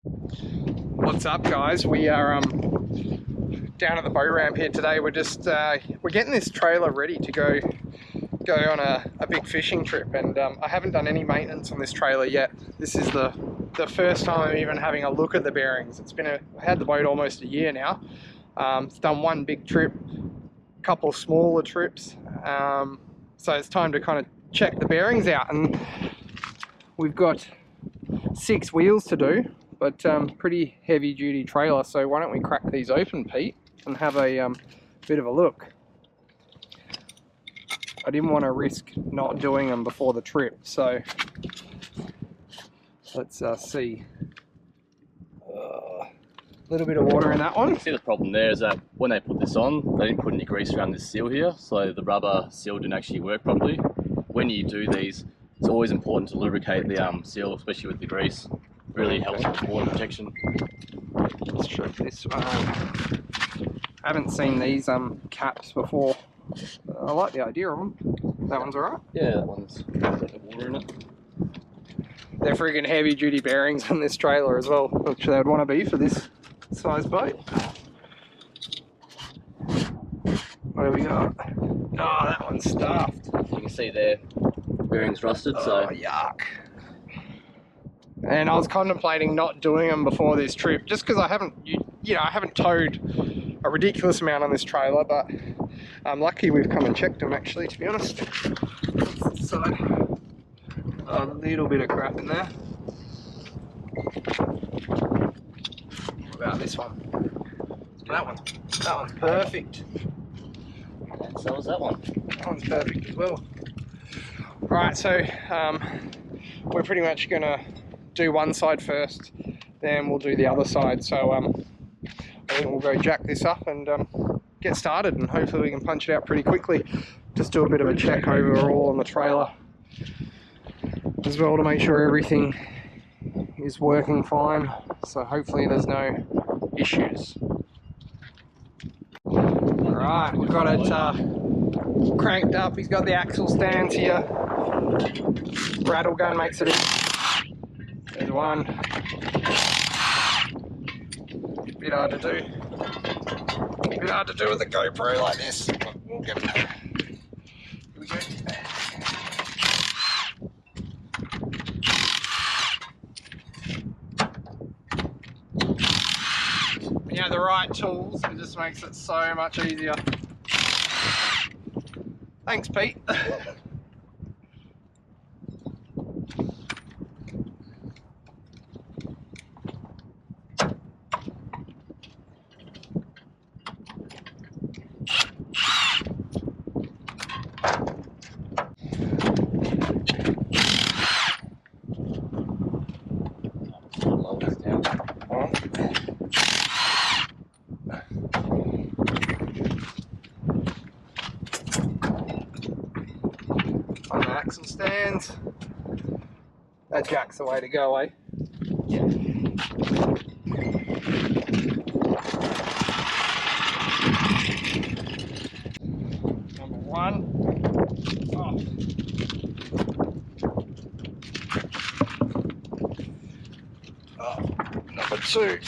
What's up, guys? We are down at the boat ramp here today. We're just we're getting this trailer ready to go on a big fishing trip, and I haven't done any maintenance on this trailer yet. This is the first time I'm even having a look at the bearings. I had the boat almost a year now. It's done one big trip, a couple of smaller trips, so it's time to kind of check the bearings out. And we've got 6 wheels to do, but pretty heavy duty trailer, so why don't we crack these open, Pete, and have a bit of a look. I didn't want to risk not doing them before the trip, so let's see. A little bit of water in that one. See, the problem there is that when they put this on, they didn't put any grease around this seal here, so the rubber seal didn't actually work properly. When you do these, it's always important to lubricate the seal, especially with the grease. Really helps with water protection. Let's check this one. I haven't seen these caps before. I like the idea of them. That one's alright? Yeah, that one's got a bit of water in it. They're friggin' heavy duty bearings on this trailer as well, which they would want to be for this size boat. What have we got? Oh, that one's stuffed. You can see there, bearings rusted, so... Oh, yuck. And I was contemplating not doing them before this trip, just because I haven't towed a ridiculous amount on this trailer, but I'm lucky we've come and checked them, actually, to be honest. So, a little bit of crap in there. What about this one? That one's perfect. And so was that one. That one's perfect as well. Right, so we're pretty much gonna do one side first, then we'll do the other side. So I think we'll go jack this up and get started, and hopefully we can punch it out pretty quickly. Just do a bit of a check overall on the trailer as well to make sure everything is working fine. So hopefully there's no issues. Alright, we've got it cranked up. He's got the axle stands here. Rattle gun makes it easy. There's one. Bit hard to do. Bit hard to do with a GoPro like this. We'll get it. Here we go. When you have the right tools, it just makes it so much easier. Thanks, Pete. On the axle stands. That jack's the way to go, eh? Yeah. Number one. Oh. Oh. Number 2.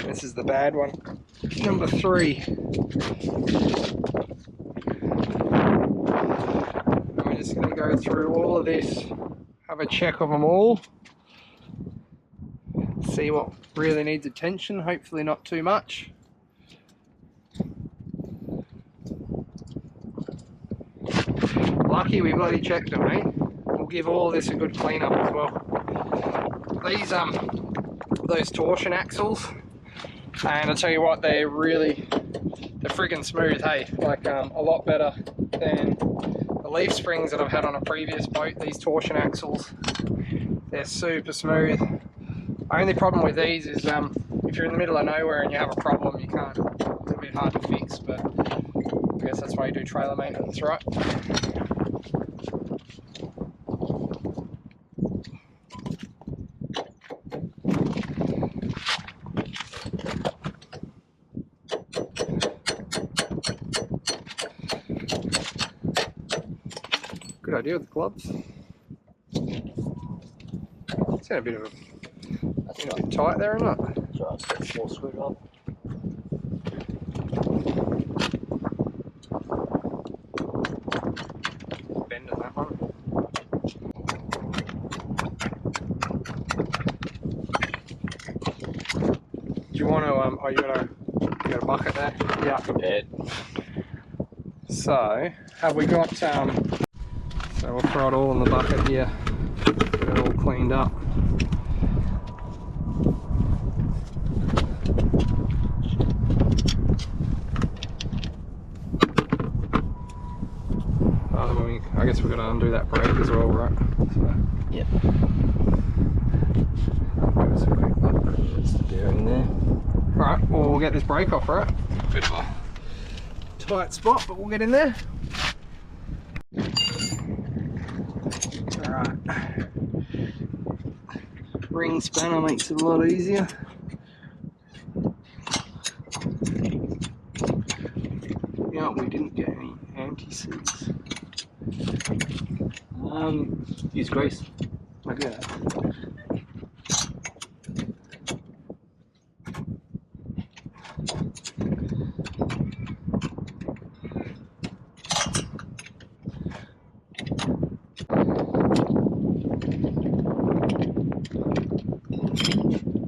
This is the bad one. Number 3. And we're just going to go through all of this, have a check of them all, see what really needs attention, hopefully not too much. Lucky we bloody checked them, eh? We'll give all this a good clean up as well. These those torsion axles, and I'll tell you what, they're friggin' smooth, hey? Like a lot better than the leaf springs that I've had on a previous boat. These torsion axles, they're super smooth. Only problem with these is if you're in the middle of nowhere and you have a problem, you can't, it's a bit hard to fix, but I guess that's why you do trailer maintenance, right? Good idea with the gloves. It's in a bit of a tight there, isn't it? So I'll just get a small screwdriver. Bending that one. Do you want to? Oh, you got a bucket there. Yeah. Prepared. So, have we got? So we'll throw it all in the bucket here. Get it all cleaned up. I guess we're going to undo that brake as well, right? So. Yep. Give us a quick look. That's the bearing there. Alright, well, we'll get this brake off, right? Bit of a tight spot, but we'll get in there. Alright. Ring spanner makes it a lot easier. Yeah, we didn't get any anti-seize. Use grease. Okay.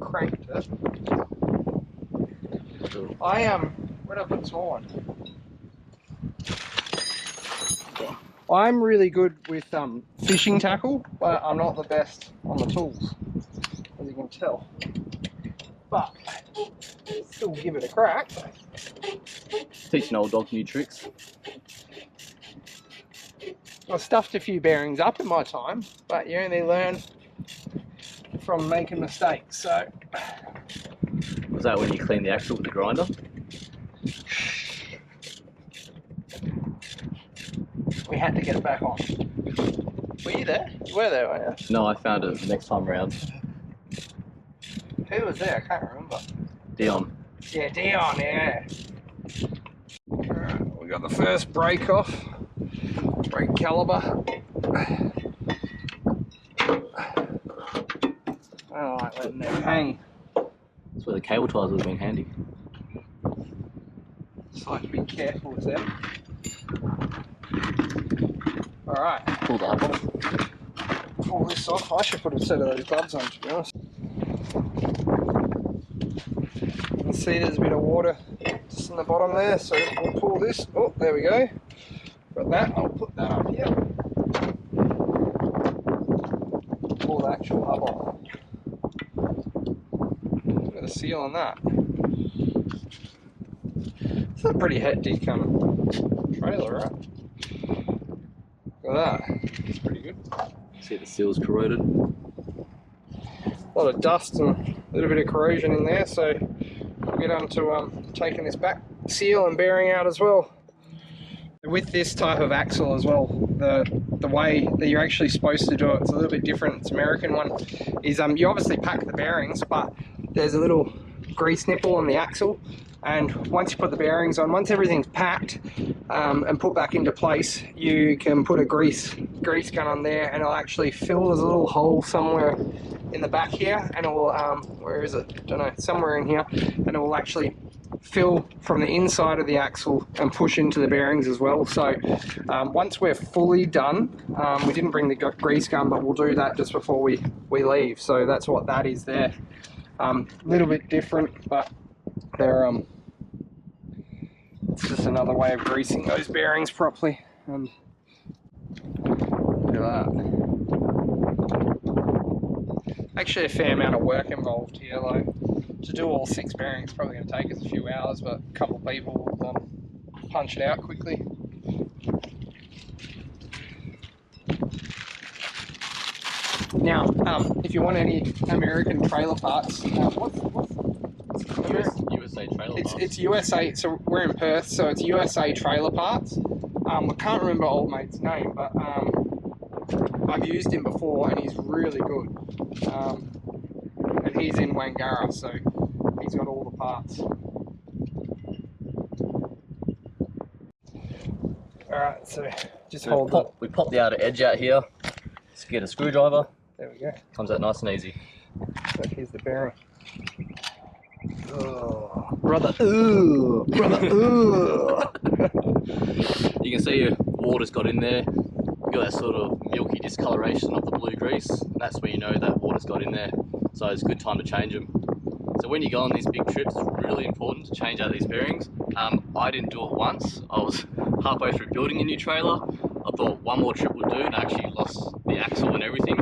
Cranked it. Where'd I put the small one? I'm really good with fishing tackle, but I'm not the best on the tools, as you can tell. But still give it a crack. Teach an old dog new tricks. I've stuffed a few bearings up in my time, but you only learn from making mistakes. So Was that when you cleaned the axle with the grinder? we had to get it back on. Were you there? You were there, weren't you? No, I found it the next time round. Who was there? I can't remember. Dion. Yeah, Dion, yeah. Alright, we got the first brake off. Brake caliber. I don't like letting them hang. That's where the cable ties would have been handy. Just like to be careful with them. Alright. Pull that off. Pull this off. I should put a set of those gloves on, to be honest. You can see there's a bit of water just in the bottom there, so we'll pull this. Oh, there we go. Got that. I'll put that up here. Pull the actual hub off. Look at the seal on that. It's a pretty hectic trailer, right? Look at that. It's pretty good. See the seal's corroded. A lot of dust and a little bit of corrosion in there, so we'll get on to taking this back seal and bearing out as well. With this type of axle as well, the way that you're actually supposed to do it, it's a little bit different. It's American one, is you obviously pack the bearings, but there's a little grease nipple on the axle, and once you put the bearings on, once everything's packed and put back into place, you can put a grease gun on there, and it'll actually fill. There's a little hole somewhere in the back here, and it will where is it? Don't know, somewhere in here, and it will actually fill from the inside of the axle and push into the bearings as well. So once we're fully done, we didn't bring the grease gun, but we'll do that just before we leave. So that's what that is there. A little bit different, but they're it's just another way of greasing those bearings properly. Look at that. Actually a fair amount of work involved here. Like, to do all 6 bearings is probably going to take us a few hours, but a couple of people will punch it out quickly. Now, if you want any American trailer parts, what's USA trailer parts. It's USA, so we're in Perth, so it's USA trailer parts. I can't remember old mate's name, but I've used him before and he's really good. And he's in Wangara, so he's got all the parts. Alright, so just hold it. We pop the outer edge out here. Let's get a screwdriver. There we go. Comes out nice and easy. So here's the bearing. Oh, brother, ooh, brother, ooh. You can see your water's got in there. You've got that sort of milky discoloration of the blue grease. And that's when you know that water's got in there. So it's a good time to change them. So when you go on these big trips, it's really important to change out these bearings. I didn't do it once. I was halfway through building a new trailer. I thought one more trip would do, and I actually lost the axle and everything.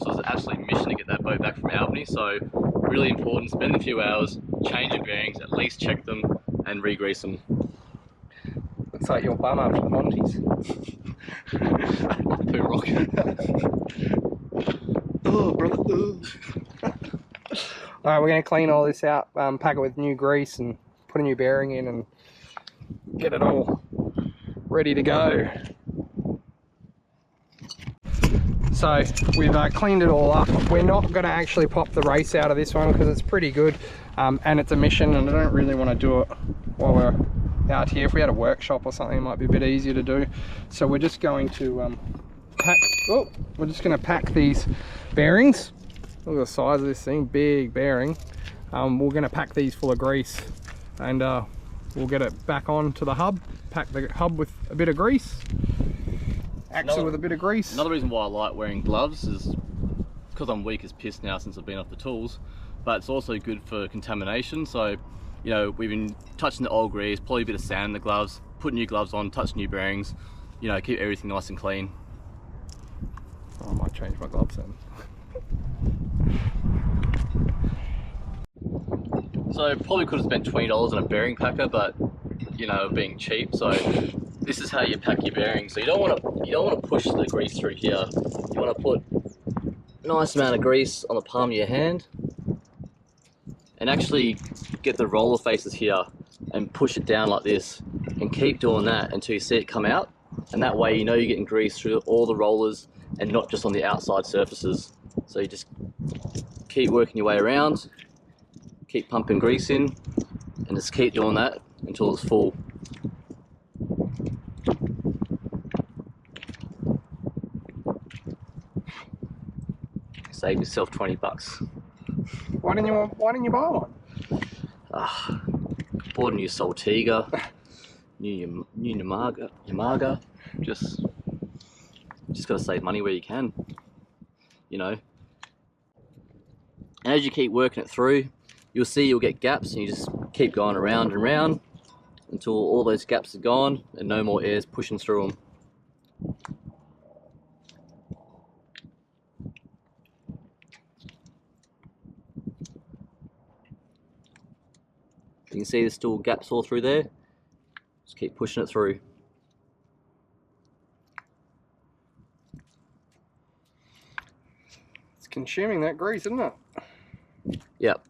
So it was an absolute mission to get that boat back from Albany. So really important, spend a few hours, change your bearings, at least check them and re-grease them. Looks like your bum after the Monties. Poo rock. Oh, brother, ooh. Alright, we're going to clean all this out, pack it with new grease and put a new bearing in and get it all ready to go. So we've cleaned it all up. We're not going to actually pop the race out of this one because it's pretty good, and it's a mission, and I don't really want to do it while we're out here. If we had a workshop or something, it might be a bit easier to do. So we're just going to pack these bearings. Look at the size of this thing, big bearing. We're going to pack these full of grease, and we'll get it back onto the hub. Pack the hub with a bit of grease. Axle with a bit of grease. Another reason why I like wearing gloves is because I'm weak as piss now since I've been off the tools, but it's also good for contamination. So, you know, we've been touching the old grease, probably a bit of sand in the gloves, put new gloves on, touch new bearings, you know, keep everything nice and clean. Oh, I might change my gloves then. So probably could have spent $20 on a bearing packer, but you know, being cheap. So this is how you pack your bearings. So you don't want to push the grease through here. You want to put a nice amount of grease on the palm of your hand, and actually get the roller faces here and push it down like this, and keep doing that until you see it come out. And that way, you know, you're getting grease through all the rollers and not just on the outside surfaces. So you just keep working your way around, keep pumping grease in, and just keep doing that until it's full. Save yourself 20 bucks. Why didn't you buy one? Bought a new Saltiga, new Yamaga. Just gotta save money where you can, you know. And as you keep working it through, you'll see you'll get gaps, and you just keep going around and around until all those gaps are gone and no more air's pushing through them. You can see there's still gaps all through there. Just keep pushing it through. It's consuming that grease, isn't it? Yep.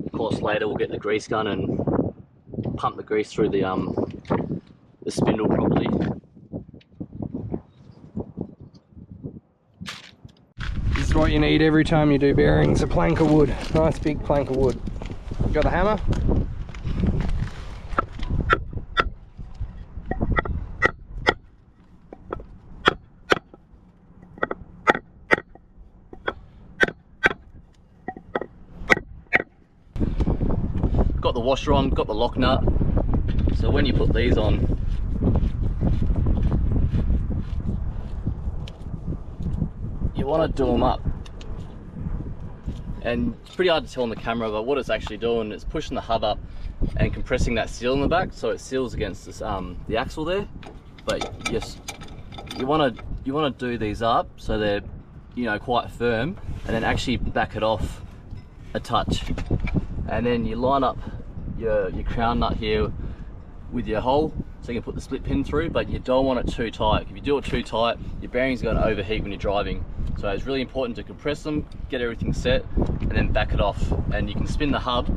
Of course, later we'll get the grease gun and pump the grease through the spindle properly. This is what you need every time you do bearings, a plank of wood. Nice big plank of wood. You got the hammer? Got the washer on, got the lock nut. So when you put these on, you want to do them up. And it's pretty hard to tell on the camera, but what it's actually doing is pushing the hub up and compressing that seal in the back, so it seals against this, the axle there. But yes, you want to do these up so they're, you know, quite firm, and then actually back it off a touch, and then you line up your crown nut here with your hole, so you can put the split pin through, but you don't want it too tight. If you do it too tight, your bearing's going to overheat when you're driving. So it's really important to compress them, get everything set, and then back it off. And you can spin the hub,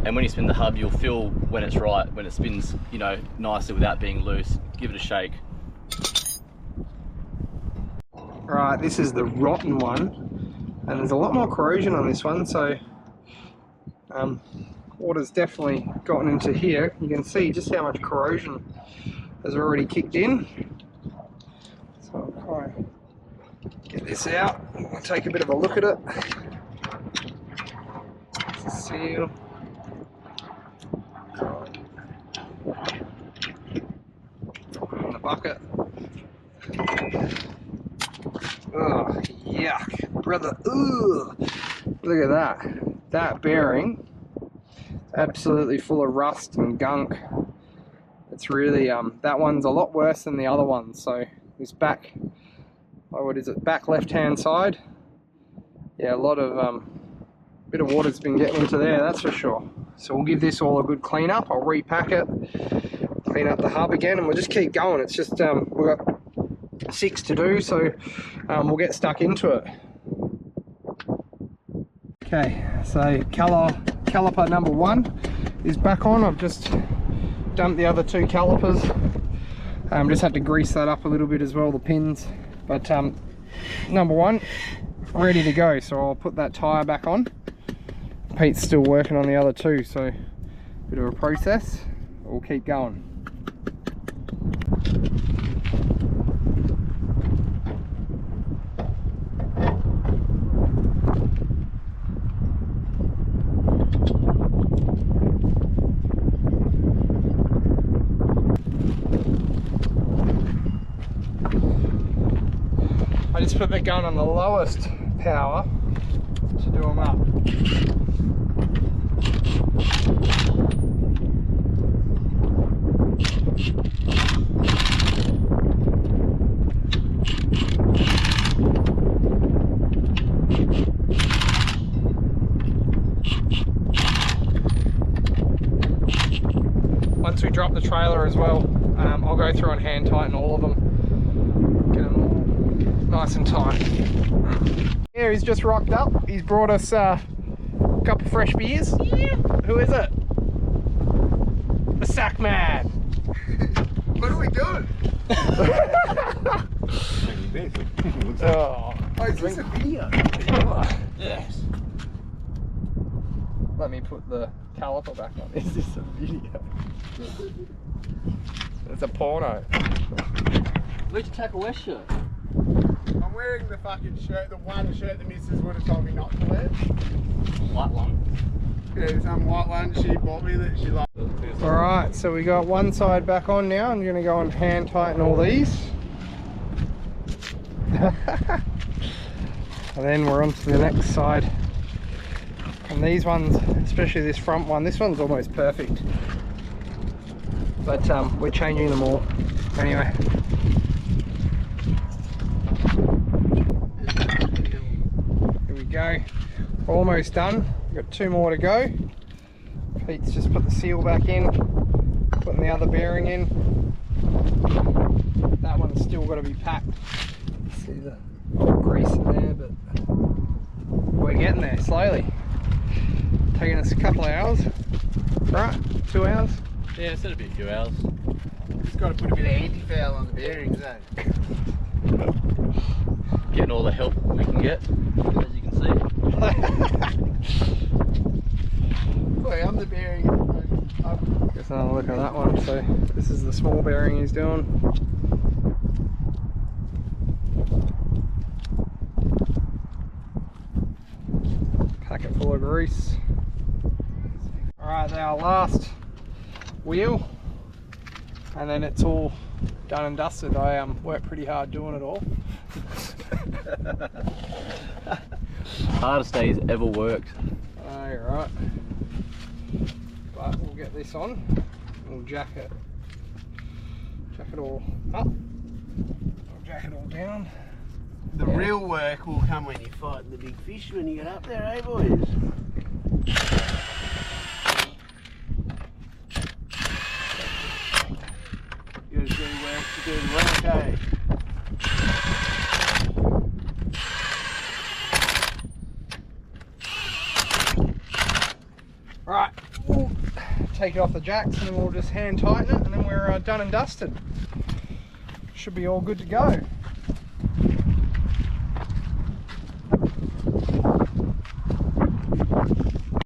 and when you spin the hub, you'll feel when it's right, when it spins, you know, nicely without being loose. Give it a shake. Right, this is the rotten one, and there's a lot more corrosion on this one, so water's definitely gotten into here. You can see just how much corrosion has already kicked in. So I'll try and get this out. I'll take a bit of a look at it. It's a seal. In the bucket. Oh, yuck, brother. Ooh, look at that. That bearing, absolutely full of rust and gunk. It's really, that one's a lot worse than the other one. So this back, oh, what is it, back left-hand side? Yeah, a lot of, bit of water's been getting into there, that's for sure. So we'll give this all a good clean up. I'll repack it, clean up the hub again, and we'll just keep going. It's just, we've got 6 to do, so we'll get stuck into it. Okay, so caliper number 1 is back on. I've just dumped the other 2 calipers. Just had to grease that up a little bit as well, the pins. But number 1 ready to go, so I'll put that tyre back on. Pete's still working on the other 2, so bit of a process. We'll keep going. I just put the gun on the lowest power to do them up. Once we drop the trailer as well, I'll go through and hand tighten all of them. Get them all nice and tight. Yeah, he's just rocked up. He's brought us a couple fresh beers. Yeah. Who is it? The Sack Man. What are we doing? Oh, is this a video? Yes. Let me put the caliper back on. Is this a video? It's a porno. Where's your TackleWest shirt? I'm wearing the fucking shirt, the one shirt the missus would have told me not to wear. White one. Yeah, some white one she bought me that she liked. Alright, so we got one side back on now. I'm going to go and hand tighten all these. And then we're on to the next side. And these ones, especially this front one, this one's almost perfect. But we're changing them all. Anyway. Here we go. Almost done. We've got 2 more to go. Pete's just put the seal back in, putting the other bearing in. That one's still got to be packed. See the grease in there, but we're getting there slowly. Taking us a couple of hours, right? 2 hours? Yeah, it's gonna be a few hours. Just got to put a bit of anti-foul on the bearings, eh? Getting all the help we can get, as you can see. Boy, I'm the bearing. Just another look at that one. So this is the small bearing he's doing. Packet full of grease. Alright, our last wheel, and then it's all done and dusted. I worked pretty hard doing it all. Hardest days ever worked. Oh, you're right. But we'll get this on. We'll jack it all up. We'll jack it all down. The real work will come when you fight the big fish when you get up there, eh, boys? good work, eh? Right, we'll take it off the jacks and then we'll just hand tighten it and then we're done and dusted. Should be all good to go.